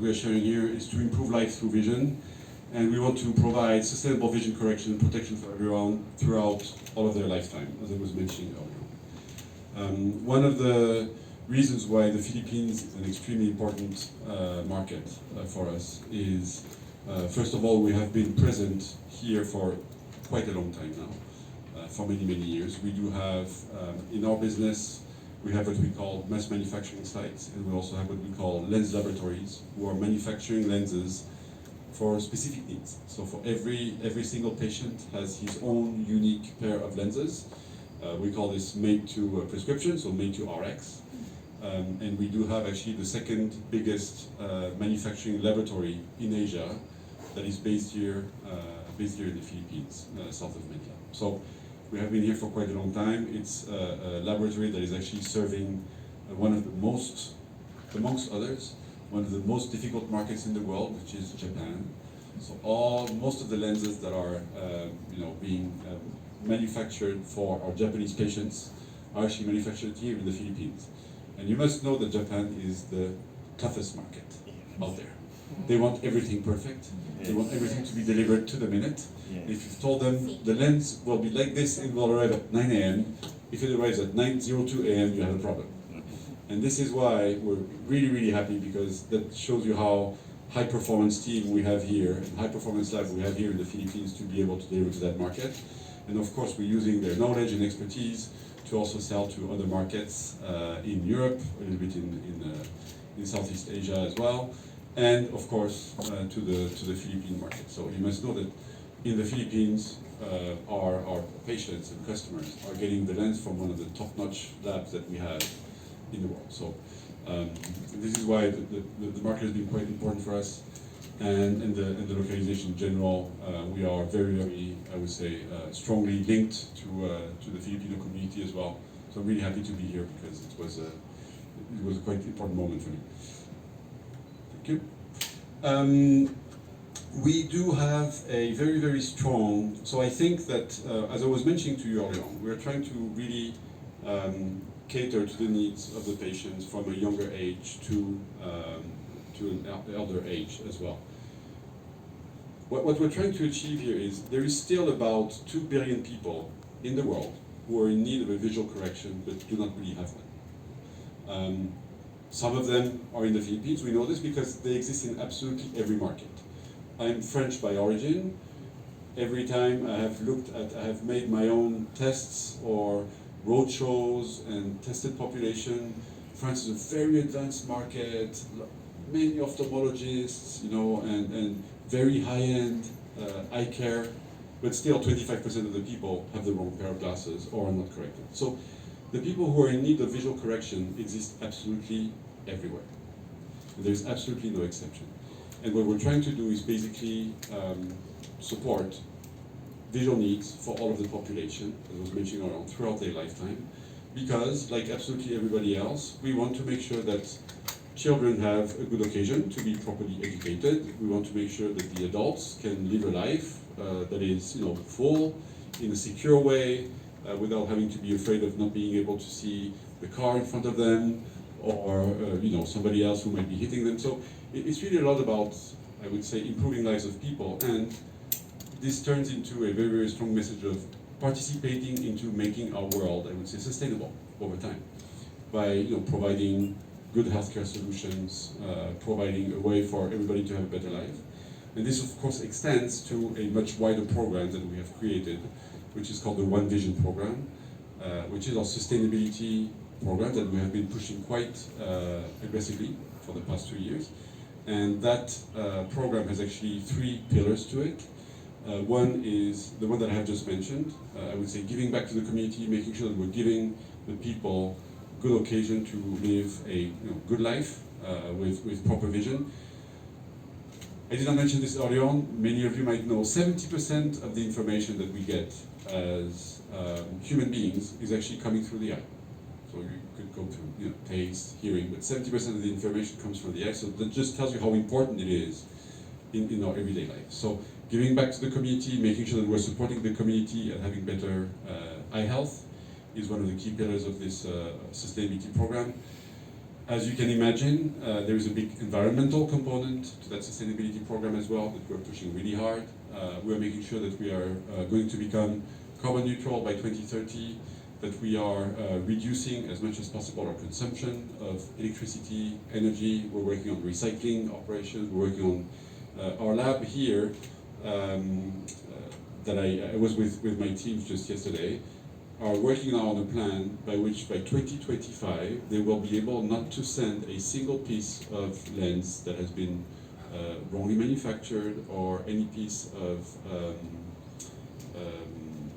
we are sharing here is to improve life through vision, and we want to provide sustainable vision correction and protection for everyone throughout all of their lifetime, as I was mentioning earlier. One of the reasons why the Philippines is an extremely important market for us is, first of all, we have been present here for quite a long time now, for many, many years. We do have, in our business, we have what we call mass manufacturing sites, and we also have what we call lens laboratories, who are manufacturing lenses for specific needs. So for every single patient has his own unique pair of lenses. We call this made to prescription, so made to RX. And we do have actually the second biggest manufacturing laboratory in Asia that is based here in the Philippines, south of Manila. So we have been here for quite a long time. It's a laboratory that is actually serving one of the most, amongst others, one of the most difficult markets in the world, which is Japan. So most of the lenses that are being manufactured for our Japanese patients are actually manufactured here in the Philippines. And you must know that Japan is the toughest market out there. They want everything perfect. They want everything to be delivered to the minute. If you've told them the lens will be like this, it will arrive at 9 a.m. If it arrives at 9:02 a.m., you have a problem. And this is why we're really, really happy, because that shows you how high performance team we have here, and high performance lab we have here in the Philippines to be able to deliver to that market. And of course, we're using their knowledge and expertise to also sell to other markets in Europe, a little bit in Southeast Asia as well, and of course to the Philippine market. So you must know that in the Philippines, our patients and customers are getting the lens from one of the top-notch labs that we have in the world. So this is why the market has been quite important for us, and the localization in general. We are very, very, I would say, strongly linked to the Filipino community as well. So I'm really happy to be here, because it was a quite important moment for me. Thank you. We do have a very, very strong, so I think that, as I was mentioning to you earlier on, we're trying to really cater to the needs of the patients from a younger age to an elder age as well. What we're trying to achieve here is there is still about 2 billion people in the world who are in need of a visual correction but do not really have one. Some of them are in the Philippines. We know this because they exist in absolutely every market. I'm French by origin. Every time I have made my own tests or road shows and tested population. France is a very advanced market, many ophthalmologists, and very high-end eye care, but still 25% of the people have the wrong pair of glasses or are not corrected. So the people who are in need of visual correction exist absolutely everywhere. There's absolutely no exception. And what we're trying to do is basically support visual needs for all of the population, as I was mentioning earlier, throughout their lifetime, because, like absolutely everybody else, we want to make sure that children have a good occasion to be properly educated. We want to make sure that the adults can live a life that is, full, in a secure way, without having to be afraid of not being able to see the car in front of them, or somebody else who might be hitting them. So it's really a lot about, I would say, improving lives of people, and this turns into a very, very strong message of participating into making our world, I would say, sustainable over time by providing good healthcare solutions, providing a way for everybody to have a better life. And this, of course, extends to a much wider program that we have created, which is called the One Vision program, which is our sustainability program that we have been pushing quite aggressively for the past 2 years. And that program has actually 3 pillars to it. One is the one that I have just mentioned. I would say giving back to the community, making sure that we're giving the people good occasion to live a good life with proper vision. I did not mention this earlier on. Many of you might know 70% of the information that we get as human beings is actually coming through the eye. So you could go through taste, hearing, but 70% of the information comes from the eye. So that just tells you how important it is in our everyday life. So giving back to the community, making sure that we're supporting the community and having better eye health is one of the key pillars of this sustainability program. As you can imagine, there is a big environmental component to that sustainability program as well that we're pushing really hard. We're making sure that we are going to become carbon neutral by 2030, that we are reducing as much as possible our consumption of electricity, energy. We're working on recycling operations. We're working on our lab here that I was with my teams just yesterday, are working now on a plan by which by 2025 they will be able not to send a single piece of lens that has been wrongly manufactured or any piece of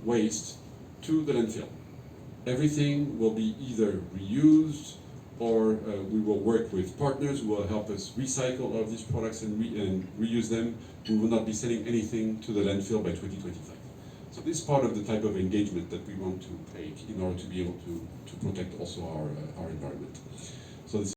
waste to the landfill. Everything will be either reused or we will work with partners who will help us recycle all of these products and reuse them. We will not be sending anything to the landfill by 2025. So this is part of the type of engagement that we want to take in order to be able to protect also our environment.